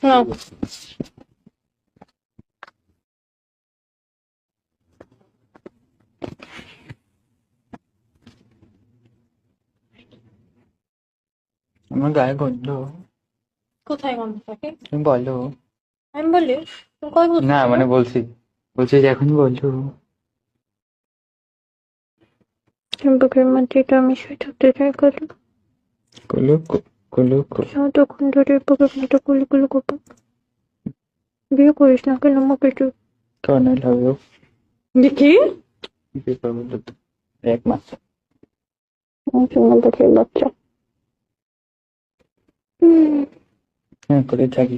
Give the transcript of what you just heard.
নাও। আমার গায়ে গন্ধ। কোথায় গন্ধ থাকে? তুমি বলো। আমি বলি তুমি কই বলছো? না মানে বলছি যে এখন বলো। বুকের মধ্যে এটা আমি শুয়ে থাকতে চাই করলো কলো কলো তখন ধরে বুকের মধ্যে কুলি কুলি করবো। বিয়ে করিস না কেন আমাকে তুই? কারণ আই লাভ ইউ। দেখি বিয়ে করবো তো 1 মাস। বাচ্চা। হ্যাঁ করে থাকি।